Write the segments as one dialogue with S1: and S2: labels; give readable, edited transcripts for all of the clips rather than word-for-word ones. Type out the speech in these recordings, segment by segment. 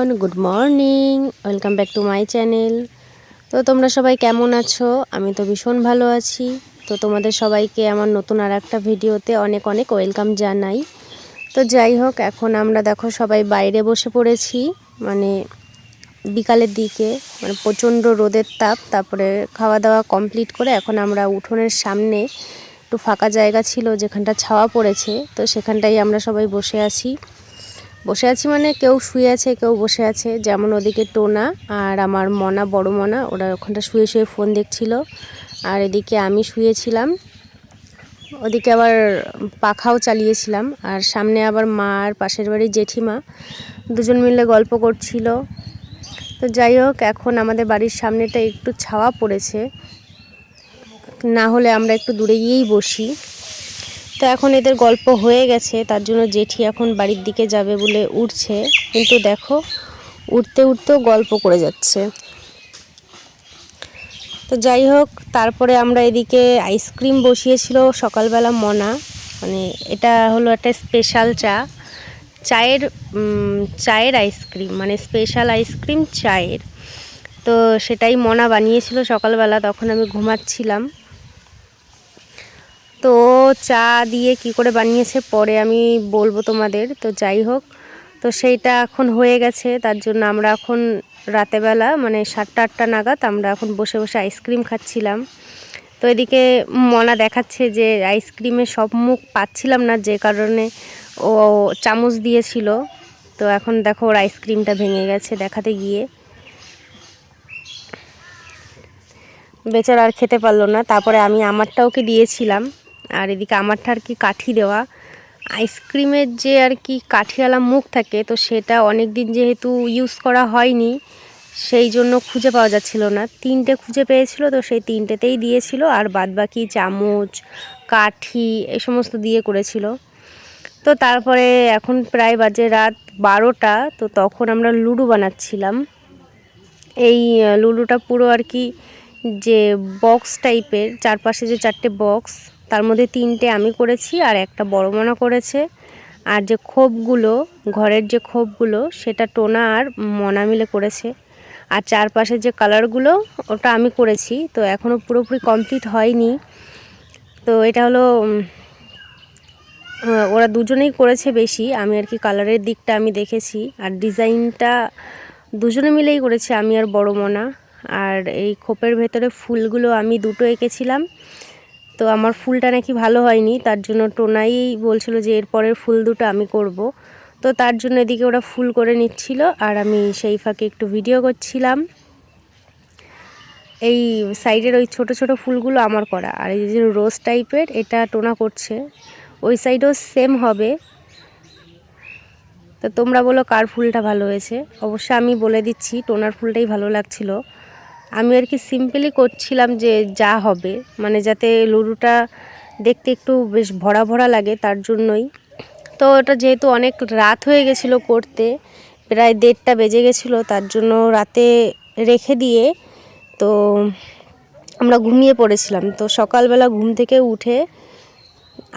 S1: Everyone, good morning. Welcome back to my channel. তো তোমরা সবাই কেমন আছো? আমি তো ভীষণ ভালো আছি। তো তোমাদের সবাইকে আমার নতুন আর একটা ভিডিওতে অনেক অনেক ওয়েলকাম জানাই। তো যাই হোক, এখন আমরা দেখো সবাই বাইরে বসে পড়েছি, মানে বিকালের দিকে, মানে প্রচণ্ড রোদের তাপ। তারপরে খাওয়া দাওয়া কমপ্লিট করে এখন আমরা উঠোনের সামনে একটু ফাঁকা জায়গা ছিল যেখানটা ছাওয়া পড়েছে, তো সেখানটাই আমরা সবাই বসে আছি মানে কেউ শুয়ে আছে, কেউ বসে আছে। যেমন ওদিকে টোনা আর আমার মনা, বড় মনা, ওরা ওখানটা শুয়ে শুয়ে ফোন দেখছিল। আর এদিকে আমি শুয়েছিলাম, ওদিকে আবার পাখাও চালিয়েছিলাম। আর সামনে আবার মা আর পাশের বাড়ির জেঠিমা দুজন মিলে গল্প করছিল। তো যাই হোক, এখন আমাদের বাড়ির সামনেটা একটু ছাওয়া পড়েছে, না হলে আমরা একটু দূরে গিয়েই বসি। তো এখন এদের গল্প হয়ে গেছে, তার জন্য জেঠি এখন বাড়ির দিকে যাবে বলে উঠছে, কিন্তু দেখো উঠতে উঠতেও গল্প করে যাচ্ছে। তো যাই হোক, তারপরে আমরা এদিকে আইসক্রিম বসিয়েছিল সকালবেলা মনা, মানে এটা হলো একটা স্পেশাল চায়ের আইসক্রিম, মানে স্পেশাল আইসক্রিম চায়ের। তো সেটাই মনা বানিয়েছিল সকালবেলা, তখন আমি ঘুমাচ্ছিলাম। তো চা দিয়ে কি করে বানিয়েছে পরে আমি বলবো তোমাদের। তো যাই হোক, তো সেইটা এখন হয়ে গেছে, তার জন্য আমরা এখন রাতেবেলা মানে 7টা-8টা নাগাদ আমরা এখন বসে বসে আইসক্রিম খাচ্ছিলাম। তো এদিকে মনা দেখাচ্ছে যে আইসক্রিমে সব মুখ পাচ্ছিলাম না, যে কারণে ও চামচ দিয়েছিল। তো এখন দেখো ওর আইসক্রিমটা ভেঙে গেছে দেখাতে গিয়ে, বেচারা আর খেতে পারলো না। তারপরে আমি আমারটা ওকে দিয়েছিলাম। আর এদিকে আমারটা আর কি কাঠি দেওয়া আইসক্রিমের যে আর কি কাঠিওয়ালা মুখ থাকে, তো সেটা অনেক দিন যেহেতু ইউজ করা হয়নি, সেই জন্য খুঁজে পাওয়া যাচ্ছিল না। 3টে খুঁজে পেয়েছিল, তো সেই 3টেতেই দিয়েছিল, আর বাদবাকি চামচ, কাঠি এই সমস্ত দিয়ে করেছিল। তো তারপরে এখন প্রায় বাজে রাত 12টা, তো তখন আমরা লুডো বানাচ্ছিলাম। এই লুডোটা পুরো আর কি যে বক্স টাইপের, চারপাশে যে 4টে বক্স, তার মধ্যে 3টে আমি করেছি আর একটা বড় মনা করেছে। আর যে খোপগুলো, ঘরের যে খোপগুলো, সেটা টোনা আর মনা মিলে করেছে। আর চারপাশের যে কালারগুলো, ওটা আমি করেছি। তো এখনও পুরোপুরি কমপ্লিট হয়নি। তো এটা হলো ওরা দুজনেই করেছে বেশি, আমি আর কি কালারের দিকটা আমি দেখেছি, আর ডিজাইনটা দুজনে মিলেই করেছে, আমি আর বড় মনা। আর এই খোপের ভেতরে ফুলগুলো আমি 2টো এঁকেছিলাম। তো আমার ফুলটা নাকি ভালো হয়নি, তার জন্য টোনাই বলছিল যে এরপরের ফুল 2টো আমি করব। তো তার জন্য এদিকে ওরা ফুল করে নিচ্ছিল, আর আমি সেই ফাঁকে একটু ভিডিও করছিলাম। এই সাইডের ওই ছোট ছোট ফুলগুলো আমার করা, আর এই যে রোজ টাইপের এটা টোনা করছে। ওই সাইডও সেম হবে। তো তোমরা বলো কার ফুলটা ভালো হয়েছে। অবশ্য আমি বলে দিচ্ছি, টোনার ফুলটাই ভালো লাগছিল। আমি আর কি সিম্পলি করছিলাম যে যা হবে, মানে যাতে লুডুটা দেখতে একটু বেশ ভরা ভরা লাগে, তার জন্যই। তো ওটা যেহেতু অনেক রাত হয়ে গেছিলো করতে, প্রায় 1:30টা বেজে গেছিলো, তার জন্য রাতে রেখে দিয়ে তো আমরা ঘুমিয়ে পড়েছিলাম। তো সকালবেলা ঘুম থেকে উঠে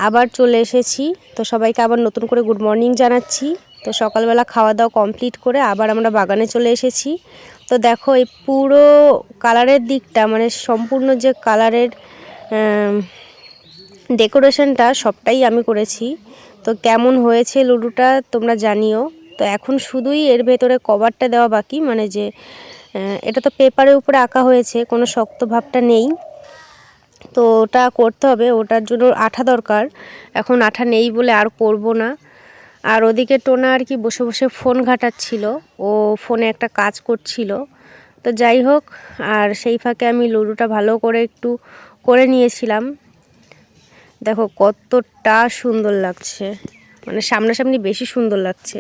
S1: আবার চলে এসেছি। তো সবাইকে আবার নতুন করে গুড মর্নিং জানাচ্ছি। তো সকালবেলা খাওয়া দাওয়া কমপ্লিট করে আবার আমরা বাগানে চলে এসেছি। তো দেখো এই পুরো কালারের দিকটা, মানে সম্পূর্ণ যে কালারের ডেকোরেশনটা সবটাই আমি করেছি। তো কেমন হয়েছে লুডোটা তোমরা জানিও। তো এখন শুধুই এর ভেতরে কভারটা দেওয়া বাকি, মানে যে এটা তো পেপারের উপরে আঁকা হয়েছে, কোনো শক্ত ভাবটা নেই। তো ওটা করতে হবে, ওটার জন্য আঠা দরকার। এখন আঠা নেই বলে আর করব না। আর ওদিকে টোনা আর কি বসে বসে ফোন ঘাটাচ্ছিল, ও ফোনে একটা কাজ করছিল। তো যাই হোক, আর সেই ফাঁকে আমি লুডোটা ভালো করে একটু করে নিয়েছিলাম। দেখো কতটা সুন্দর লাগছে, মানে সামনাসামনি বেশি সুন্দর লাগছে।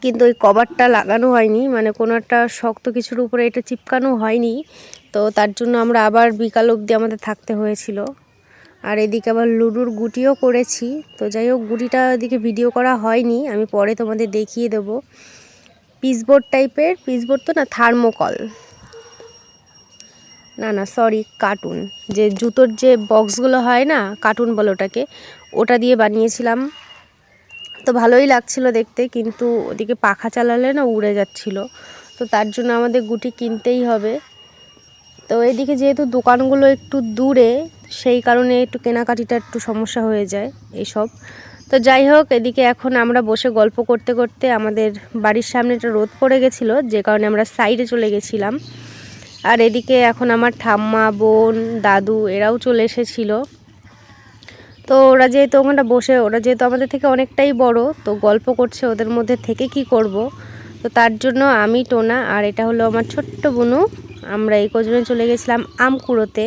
S1: কিন্তু ওই কভারটা লাগানো হয়নি, মানে কোনো একটা শক্ত কিছুর উপরে এটা চিপকানো হয়নি। তো তার জন্য আমরা আবার বিকাল অবধি আমাদের থাকতে হয়েছিল। আর এদিকে আবার লুডুর গুটিও করেছি। তো যাই হোক, গুটিটা এদিকে ভিডিও করা হয়নি, আমি পরে তোমাদের দেখিয়ে দেবো। পিসবোর্ড টাইপের, পিসবোর্ড তো না, থার্মোকল, না সরি, কার্টুন, যে জুতোর যে বক্সগুলো হয় না, কার্টুন বলে ওটাকে, ওটা দিয়ে বানিয়েছিলাম। তো ভালোই লাগছিল দেখতে, কিন্তু ওদিকে পাখা চালালে না উড়ে যাচ্ছিল, তো তার জন্য আমাদের গুটি কিনতেই হবে। তো এদিকে যেহেতু দোকানগুলো একটু দূরে, সেই কারণে একটু কেনাকাটিটা একটু সমস্যা হয়ে যায় এইসব। তো যাই হোক, এদিকে এখন আমরা বসে গল্প করতে করতে আমাদের বাড়ির সামনে একটা রোদ পড়ে গেছিলো, যে কারণে আমরা সাইডে চলে গেছিলাম। আর এদিকে এখন আমার ঠাম্মা, বোন, দাদু এরাও চলে এসেছিলো। তো ওরা যেহেতু আমাদের থেকে অনেকটাই বড়, তো গল্প করছে, ওদের মধ্যে থেকে কি করব। তো তার জন্য আমি, টোনা আর এটা হলো আমার ছোট্ট বুনু, আমরা এই কজনে চলে গেছিলাম আম কুড়োতে।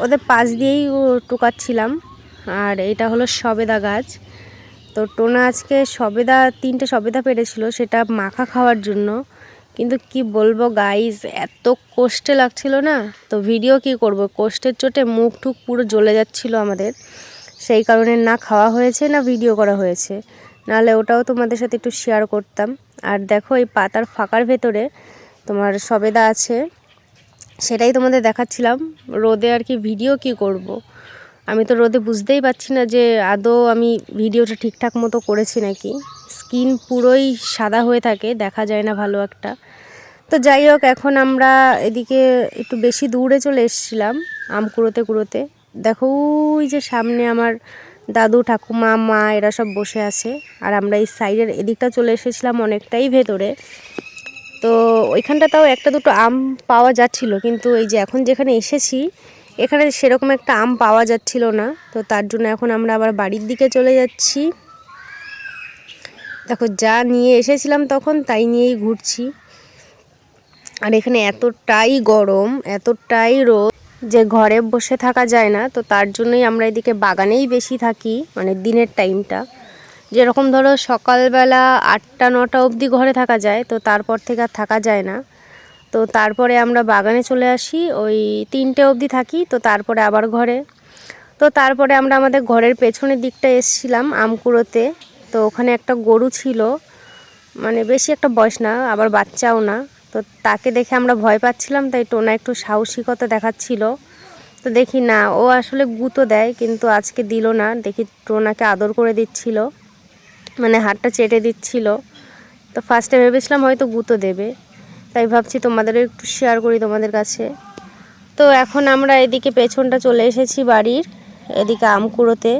S1: ওদের পাশ দিয়েই টুকাচ্ছিলাম। আর এটা হলো সবেদা গাছ। তো টোনা আজকে 3টে সবেদা পেরেছিল, সেটা মাখা খাওয়ার জন্য। কিন্তু কি বলবো গাইস, এত কষ্টে লাগছিল না, তো ভিডিও কি করব, কষ্টের চোটে মুখ টুক পুরো জ্বলে যাচ্ছিল আমাদের, সেই কারণে না খাওয়া হয়েছে না ভিডিও করা হয়েছে, নাহলে ওটাও তোমাদের সাথে একটু শেয়ার করতাম। আর দেখো এই পাতার ফাঁকার ভেতরে তোমার সবেদা আছে, সেটাই তোমাদের দেখাচ্ছিলাম রোদে। আর কি ভিডিও কি করব, আমি তো রোদে বুঝতেই পারছি না যে আদৌ আমি ভিডিওটা ঠিকঠাক মতো করেছি নাকি। স্কিন পুরোই সাদা হয়ে থাকে, দেখা যায় না ভালো একটা। তো যাই হোক, এখন আমরা এদিকে একটু বেশি দূরে চলে এসেছিলাম আম কুড়োতে কুড়োতে। দেখো ওই যে সামনে আমার দাদু, ঠাকুমা, মা এরা সব বসে আছে। আর আমরা এই সাইডের এদিকটা চলে এসেছিলাম অনেকটাই ভেতরে। তো ওইখানটা তাও একটা দুটো আম পাওয়া যাচ্ছিল, কিন্তু এই যে এখন যেখানে এসেছি এখানে সেরকম একটা আম পাওয়া যাচ্ছিল না। তো তার জন্য এখন আমরা আবার বাড়ির দিকে চলে যাচ্ছি। দেখো যা নিয়ে এসেছিলাম তখন তাই নিয়েই ঘুরছি। আর এখানে এতটাই গরম, এতটাই রোদ যে ঘরে বসে থাকা যায় না। তো তার জন্যই আমরা এদিকে বাগানেই বেশি থাকি, মানে দিনের টাইমটা। যেরকম ধরো সকালবেলা 8টা 9টা অবধি ঘরে থাকা যায়, তো তারপর থেকে আর থাকা যায় না। তো তারপরে আমরা বাগানে চলে আসি, ওই 3টে অবধি থাকি, তো তারপরে আবার ঘরে। তো তারপরে আমরা আমাদের ঘরের পেছনের দিকটা এসেছিলাম আম কুড়োতে। তো ওখানে একটা গরু ছিল, মানে বেশি একটা বয়স না, আবার বাচ্চাও না। তো তাকে দেখে আমরা ভয় পাচ্ছিলাম, তাই টোনা একটু সাহসিকতা দেখাচ্ছিল। তো দেখি না, ও আসলে গুঁতো দেয়, কিন্তু আজকে দিল না। দেখি টোনাকে আদর করে দিচ্ছিল, মানে হাতটা চেটে দিচ্ছিল। তো ফার্স্টে ভেবেছিলাম হয়তো গুঁতো দেবে, তাই ভাবছি তোমাদেরও একটু শেয়ার করি তোমাদের কাছে। তো এখন আমরা এদিকে পেছনটা চলে এসেছি বাড়ির, এদিকে আম কুড়োতে।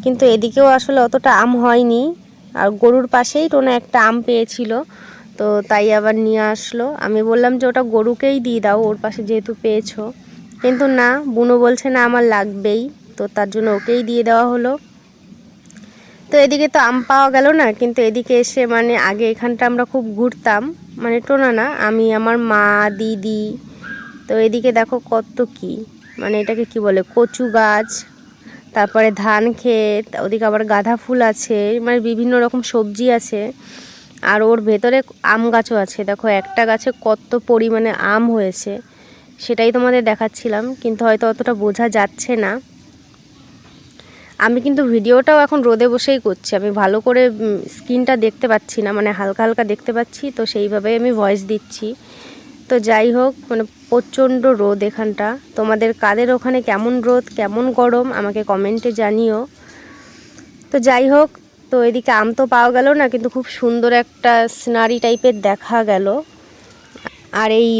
S1: কিন্তু এদিকেও আসলে অতটা আম হয়নি। আর গরুর পাশেই টোনা একটা আম পেয়েছিল, তো তাই আবার নিয়ে আসলো। আমি বললাম যে ওটা গরুকেই দিয়ে দাও, ওর পাশে যেহেতু পেয়েছো। কিন্তু না, বুনো বলছে না আমার লাগবেই, তো তার জন্য ওকেই দিয়ে দেওয়া হলো। তো এদিকে তো আম পাওয়া গেল না, কিন্তু এদিকে এসে মানে আগে এখানটা আমরা খুব ঘুরতাম, মানে টোনা না, আমি, আমার মা, দিদি। তো এদিকে দেখো কত কি, মানে এটাকে কি বলে, কচু গাছ, তারপরে ধান ক্ষেত, ওদিকে আবার গাঁদা ফুল আছে, মানে বিভিন্ন রকম সবজি আছে। আর ওর ভেতরে আম গাছও আছে। দেখো একটা গাছে কত পরিমাণে আম হয়েছে, সেটাই তোমাদের দেখাচ্ছিলাম, কিন্তু হয়তো অতটা বোঝা যাচ্ছে না। আমি কিন্তু ভিডিওটাও এখন রোদে বসেই করছি, আমি ভালো করে স্ক্রিনটা দেখতে পাচ্ছি না, মানে হালকা হালকা দেখতে পাচ্ছি, তো সেইভাবেই আমি ভয়েস দিচ্ছি। তো যাই হোক, মানে প্রচণ্ড রোদ এখানটা। তোমাদের কাদের ওখানে কেমন রোদ, কেমন গরম আমাকে কমেন্টে জানিও। তো যাই হোক, তো এদিকে আম তো পাওয়া গেল না, কিন্তু খুব সুন্দর একটা সিনারি টাইপের দেখা গেল। আর এই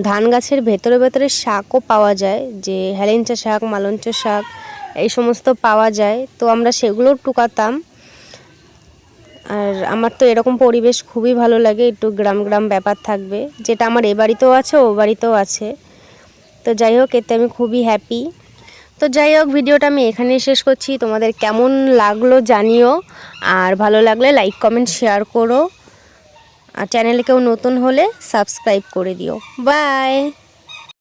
S1: ধান গাছের ভেতরে ভেতরে শাকও পাওয়া যায়, যে হেলেঞ্চা শাক, মালঞ্চা শাক, এই সমস্ত পাওয়া যায়। তো আমরা সেগুলোও টুকাতাম। আর আমার তো এরকম পরিবেশ খুবই ভালো লাগে, একটু গ্রাম গ্রাম ব্যাপার থাকবে, যেটা আমার এ বাড়িতেও আছে, ও বাড়িতেও আছে। তো যাই হোক, এতে আমি খুবই হ্যাপি। তো যাই হোক, ভিডিওটা আমি এখানেই শেষ করছি। তোমাদের কেমন লাগলো জানিও, আর ভালো লাগলে লাইক কমেন্ট শেয়ার করো, আর চ্যানেলে কেউ নতুন হলে সাবস্ক্রাইব করে দিও। বাই।